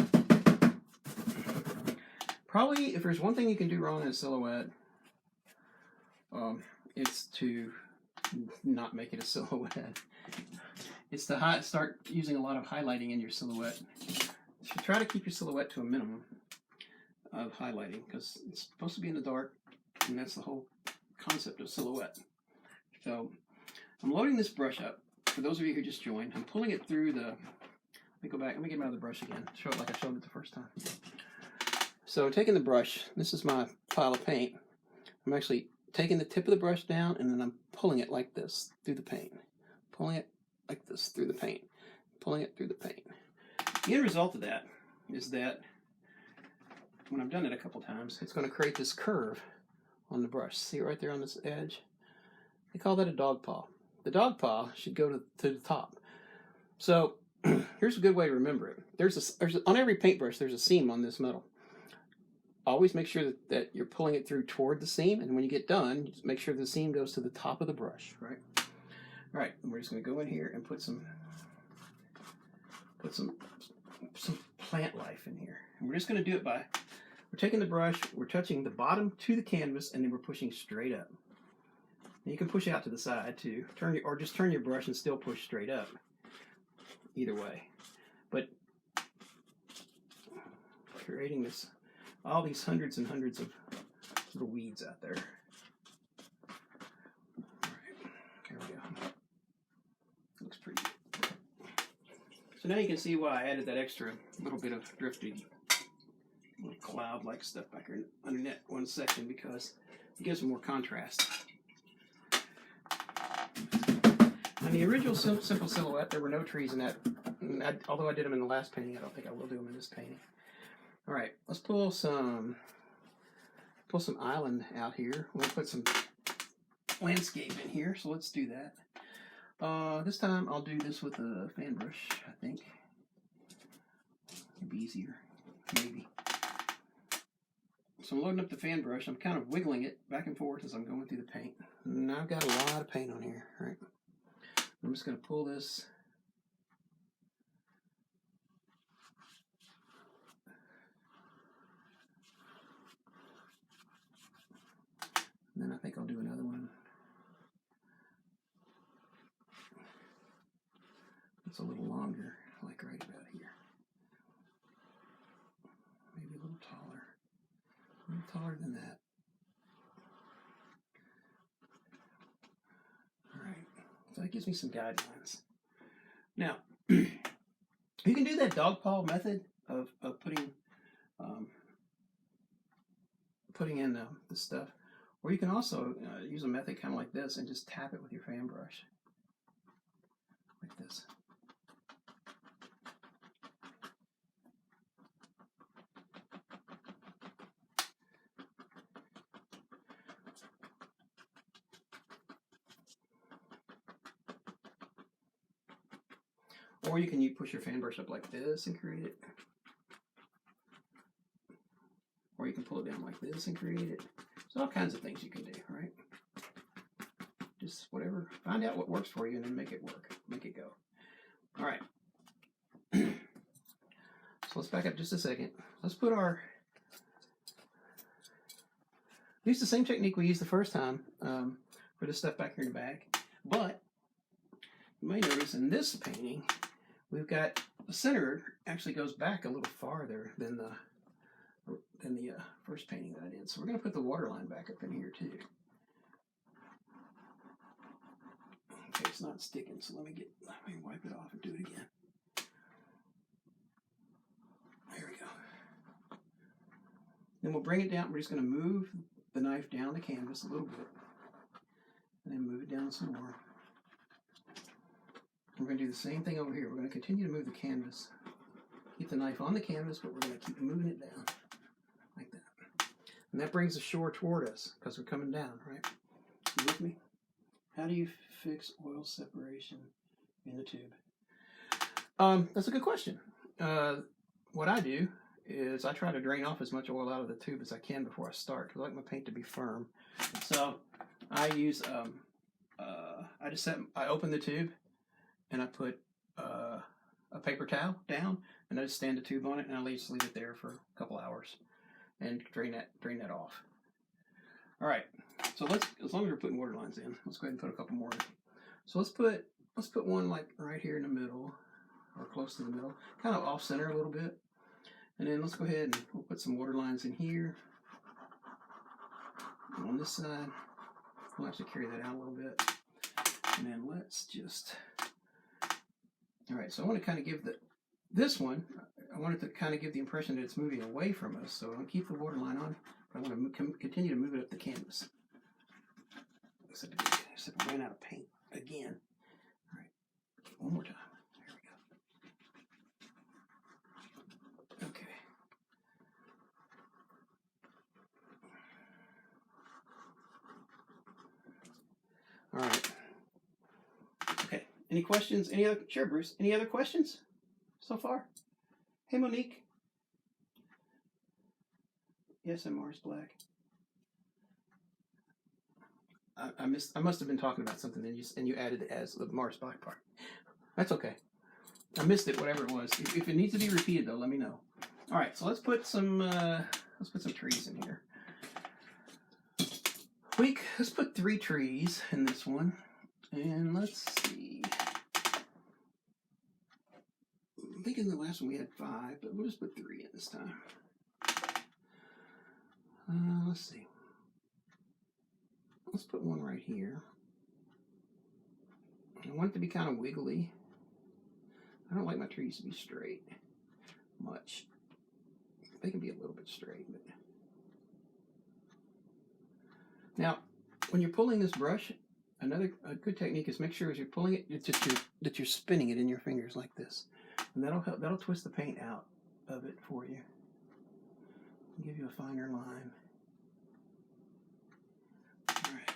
probably if there's one thing you can do wrong in a silhouette, it's to not make it a silhouette. It's to start using a lot of highlighting in your silhouette. You should try to keep your silhouette to a minimum of highlighting because it's supposed to be in the dark, and that's the whole concept of silhouette. So I'm loading this brush up. For those of you who just joined, I'm pulling it through the, let me go back, let me get my other brush again, show it like I showed it the first time. So taking the brush, this is my pile of paint. I'm actually taking the tip of the brush down and then I'm pulling it like this through the paint. Pulling it like this through the paint. Pulling it through the paint. The end result of that is that when I've done it a couple times, it's going to create this curve on the brush. See it right there on this edge? They call that a dog paw. The dog paw should go to the top. So here's a good way to remember it. On every paintbrush, there's a seam on this metal. Always make sure that you're pulling it through toward the seam, and when you get done, just make sure the seam goes to the top of the brush, right? All right, and we're just going to go in here and put some plant life in here. And we're just going to do it by, we're taking the brush, we're touching the bottom to the canvas, and then we're pushing straight up. And you can push out to the side too, or just turn your brush and still push straight up. Either way, but creating this, all these hundreds and hundreds of little weeds out there. All right, here we go. Looks pretty good. So now you can see why I added that extra little bit of drifting, little cloud-like stuff back here under that one section, because it gives them more contrast. On the original simple silhouette, there were no trees in that. Although I did them in the last painting, I don't think I will do them in this painting. All right, let's pull some island out here. We'll put some landscape in here, so let's do that. This time I'll do this with a fan brush, I think. It'd be easier, maybe. So I'm loading up the fan brush. I'm kind of wiggling it back and forth as I'm going through the paint. And I've got a lot of paint on here, right? I'm just going to pull this. And then I think I'll do another one. It's a little longer, like right about here. Maybe a little taller than that. All right, so that gives me some guidelines. Now, you can do that dog paw method of putting in the stuff, or you can also use a method kind of like this and just tap it with your fan brush, like this. Or you can push your fan brush up like this and create it. Or you can pull it down like this and create it. There's all kinds of things you can do, right? Just whatever. Find out what works for you and then make it work. Make it go. All right. So let's back up just a second. Let's put use the same technique we used the first time for this stuff back here in the back. But you may notice in this painting, we've got the center actually goes back a little farther than the first painting that I did. So we're going to put the waterline back up in here too. Okay, it's not sticking, so let me wipe it off and do it again. There we go. Then we'll bring it down. We're just going to move the knife down the canvas a little bit, and then move it down some more. We're going to do the same thing over here. We're going to continue to move the canvas. Keep the knife on the canvas, but we're going to keep moving it down like that. And that brings the shore toward us because we're coming down, right? You with me? How do you fix oil separation in the tube? That's a good question. What I do is I try to drain off as much oil out of the tube as I can before I start because I like my paint to be firm. So I use I open the tube and I put a paper towel down and I just stand the tube on it and I just leave it there for a couple hours and drain that off. All right, so as long as we're putting water lines in, let's go ahead and put a couple more in. So let's put one like right here in the middle or close to the middle, kind of off center a little bit. And then let's go ahead and we'll put some water lines in here. And on this side, we'll actually carry that out a little bit. And then let's just, all right, so I want to kind of give this one, I want it to kind of give the impression that it's moving away from us. So I'm going to keep the water line on, but I want to continue to move it up the canvas. Except I ran out of paint again. All right, one more time. There we go. Okay. All right. Okay. Any questions? Sure, Bruce. Any other questions so far? Hey, Monique. Yes, I'm Mars Black. I must have been talking about something and you added it as the Mars Black part. That's okay. I missed it, whatever it was. If it needs to be repeated, though, let me know. All right, so let's put some trees in here. Let's put 3 trees in this one, and let's see. I'm thinking the last one we had 5, but we'll just put 3 in this time. Let's see. Let's put one right here. I want it to be kind of wiggly. I don't like my trees to be straight much. They can be a little bit straight, but now when you're pulling this brush, a good technique is make sure as you're pulling it, that you're spinning it in your fingers like this, and that'll twist the paint out of it for you. Give you a finer line. All right.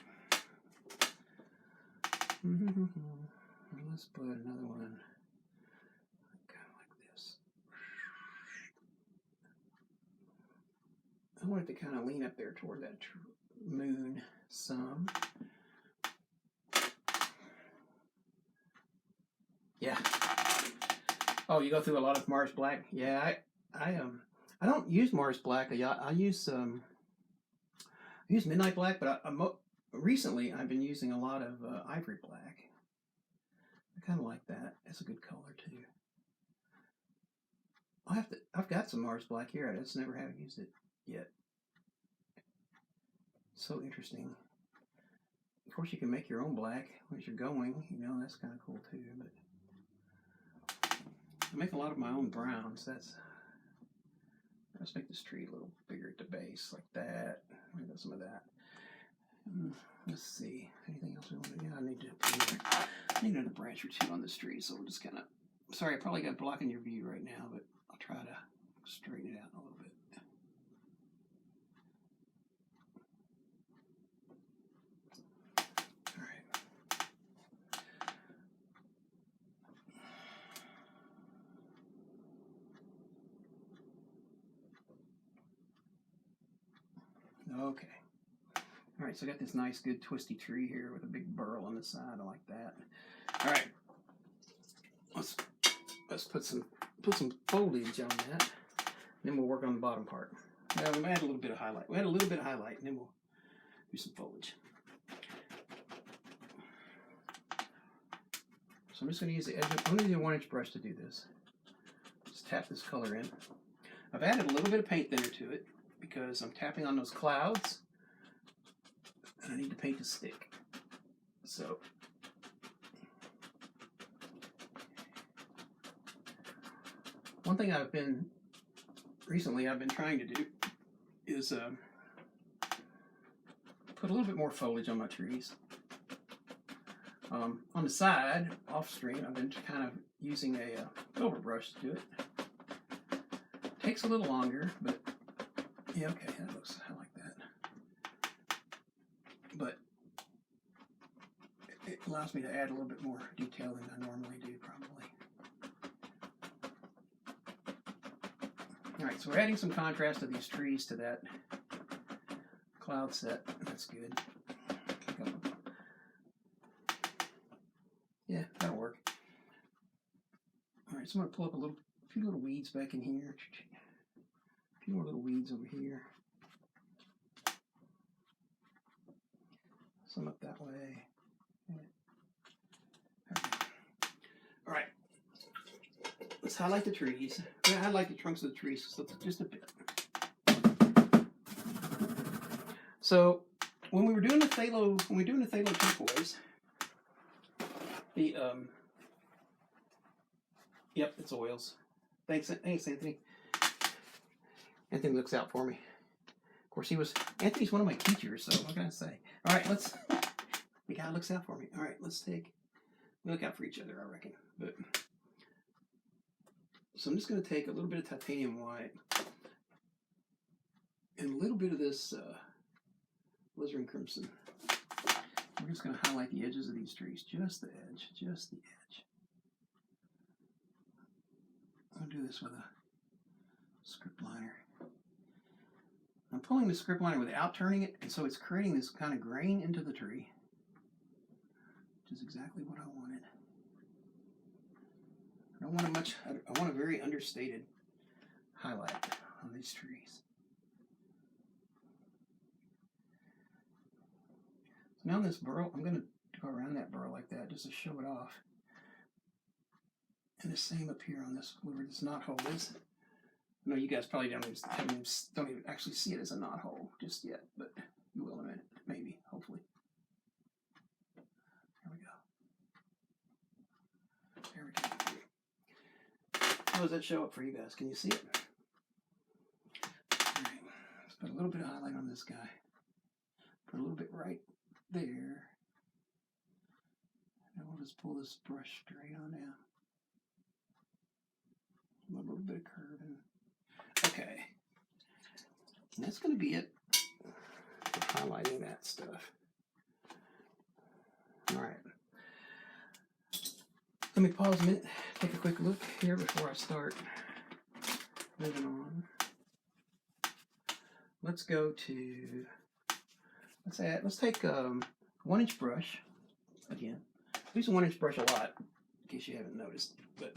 Let's put another one. I want it to kind of lean up there toward that moon some. Yeah. Oh, you go through a lot of Mars Black? Yeah, I don't use Mars Black. I use Midnight Black, but recently I've been using a lot of Ivory Black. I kind of like that. It's a good color too. I've got some Mars Black here. I just never have used it yet. So interesting. Of course, you can make your own black as you're going. You know, that's kind of cool too. But I make a lot of my own browns. Let's make this tree a little bigger at the base, like that. Maybe some of that. Let's see. Anything else we want to do? Yeah, I need another branch or two on this tree, so we'll just kind of. Sorry, I probably got blocking your view right now, but I'll try to straighten it out a little bit. Okay. All right, so I got this nice, good twisty tree here with a big burl on the side. I like that. All right, let's put some foliage on that. Then we'll work on the bottom part. Well, we might add a little bit of highlight. We add a little bit of highlight, and then we'll do some foliage. So I'm just going to use the edge. I'm going to use a 1-inch brush to do this. Just tap this color in. I've added a little bit of paint thinner to it because I'm tapping on those clouds, and I need the paint to stick. So one thing I've been trying to do is put a little bit more foliage on my trees. On the side, off screen, I've been kind of using a filbert brush to do it. Takes a little longer, but yeah, okay, that looks, I like that. But it allows me to add a little bit more detail than I normally do, probably. All right, so we're adding some contrast to these trees to that cloud set. That's good. Yeah, that'll work. All right, so I'm going to pull up a few little weeds back in here. A few more little weeds over here. Some up that way. Okay. All right. Let's highlight the trees. Yeah, highlight the trunks of the trees just a bit. So when we were doing the phthalo, turquoise, yep, it's oils. Thanks, Anthony. Anthony looks out for me. Of course, Anthony's one of my teachers, so what can I say? All right, the guy looks out for me. All right, we look out for each other, I reckon. But so I'm just going to take a little bit of titanium white and a little bit of this alizarin crimson. We're just going to highlight the edges of these trees, just the edge, just the edge. I'll do this with a script liner. I'm pulling the script liner without turning it, and so it's creating this kind of grain into the tree, which is exactly what I wanted. I don't want I want a very understated highlight on these trees. So now this burl, I'm going to go around that burl like that just to show it off. And the same up here on this, where this knot hole is. No, you guys probably don't even actually see it as a knot hole just yet, but you will in a minute, maybe, hopefully. There we go. There we go. How does that show up for you guys? Can you see it? All right. Let's put a little bit of highlight on this guy. Put a little bit right there. And we'll just pull this brush straight on down. A little bit of curving. Okay. And that's going to be it for highlighting that stuff. All right. Let me pause a minute, take a quick look here before I start moving on. let's go to, let's take 1-inch brush again. I use a 1-inch brush a lot, in case you haven't noticed, but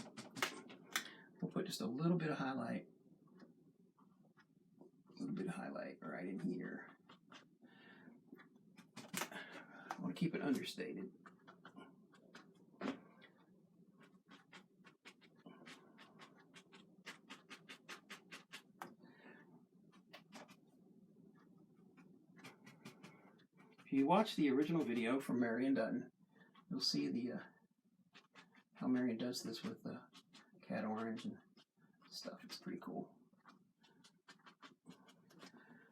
we'll put just a little bit of highlight. Right in here. I want to keep it understated. If you watch the original video from Marion Dutton, you'll see the how Marion does this with the cat orange and stuff. It's pretty cool.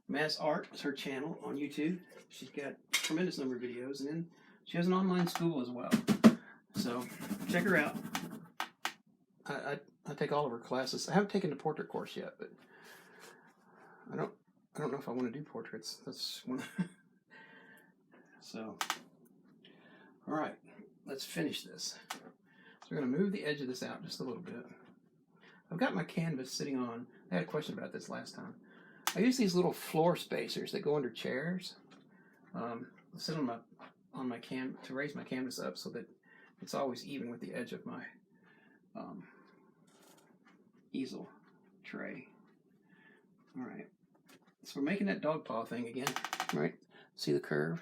Mass Art is her channel on YouTube. She's got a tremendous number of videos, and then she has an online school as well. So check her out. I take all of her classes. I haven't taken the portrait course yet, but I don't know if I want to do portraits. That's one. So, all right, let's finish this. So we're going to move the edge of this out just a little bit. I've got my canvas sitting on. I had a question about this last time. I use these little floor spacers that go under chairs. I sit on my to raise my canvas up so that it's always even with the edge of my easel tray. All right, so we're making that dog paw thing again. Right? See the curve?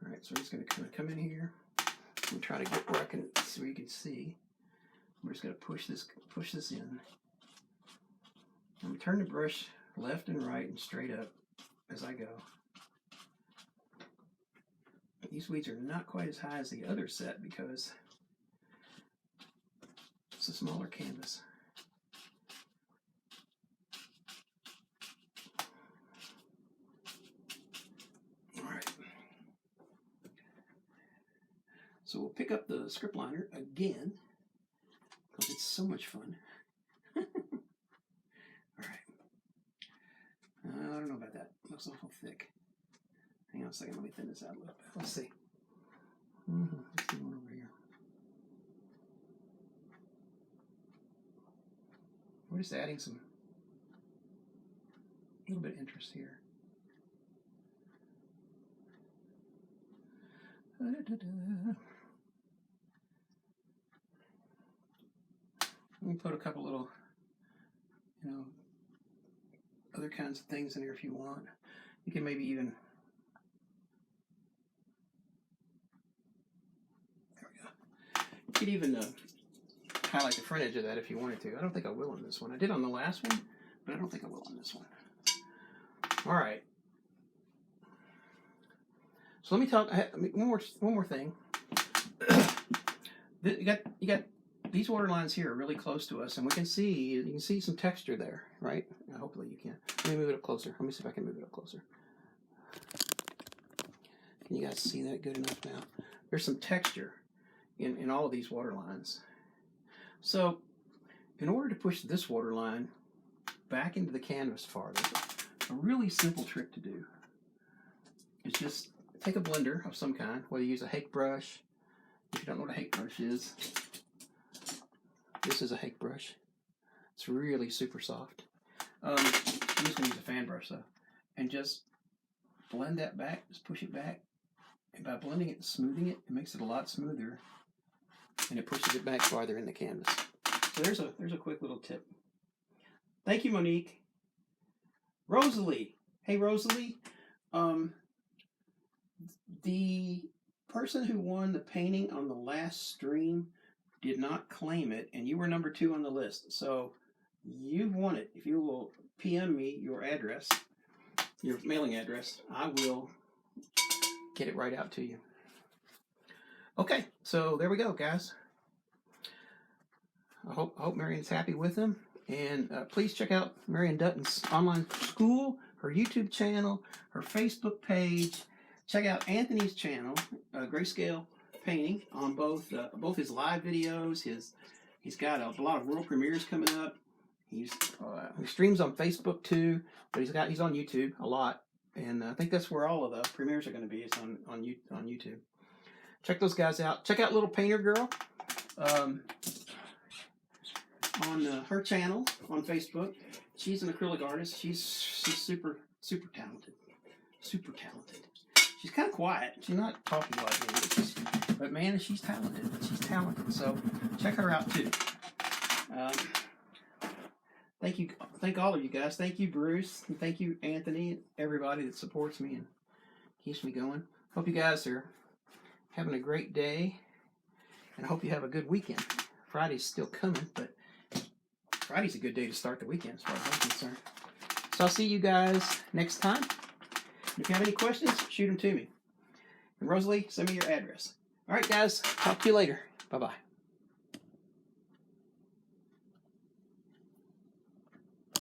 All right, so we're just going to kind of come in here and try to get where you can see. We're just going to push this in. I'm going to turn the brush left and right and straight up as I go. These weeds are not quite as high as the other set because it's a smaller canvas. All right. So we'll pick up the script liner again because it's so much fun. I don't know about that. It looks awful thick. Hang on a second. Let me thin this out a little bit. Let's see. Let's do one over here. We're just adding a little bit of interest here. Let me put a couple little, other kinds of things in here if you want. You can maybe even, there we go. You could even highlight the front edge of that if you wanted to. I don't think I will on this one. I did on the last one, but I don't think I will on this one. All right. So let me talk. One more thing. You got these water lines here are really close to us, and you can see some texture there, right? Hopefully you can. Let me move it up closer. Let me see if I can move it up closer. Can you guys see that good enough now? There's some texture in all of these water lines. So in order to push this water line back into the canvas farther, a really simple trick to do is just take a blender of some kind, whether you use a hake brush. If you don't know what a hake brush is, this is a hake brush. It's really super soft. I'm just going to use a fan brush though. And just blend that back, just push it back. And by blending it and smoothing it, it makes it a lot smoother. And it pushes it back farther in the canvas. So there's a quick little tip. Thank you, Monique. Rosalie. Hey, Rosalie. The person who won the painting on the last stream did not claim it, and you were number 2 on the list. So you've won it. If you will PM me your address, your mailing address, I will get it right out to you. Okay, so there we go, guys. I hope Marion's happy with them. And please check out Marion Dutton's online school, her YouTube channel, her Facebook page. Check out Anthony's channel, Grayscale Painting, on both his live videos. He's got a lot of world premieres coming up. He streams on Facebook too, but he's on YouTube a lot, and I think that's where all of the premieres are going to be. It's on YouTube. Check those guys out. Check out Little Painter Girl on her channel on Facebook. She's an acrylic artist. She's super super talented. Super talented. She's kind of quiet. She's not talking like me, but man, she's talented. She's talented. So check her out too. Thank you. Thank all of you guys. Thank you, Bruce. And thank you, Anthony, and everybody that supports me and keeps me going. Hope you guys are having a great day, and I hope you have a good weekend. Friday's still coming, but Friday's a good day to start the weekend as far as I'm concerned. So I'll see you guys next time. If you have any questions, shoot them to me. And Rosalie, send me your address. All right, guys. Talk to you later. Bye-bye.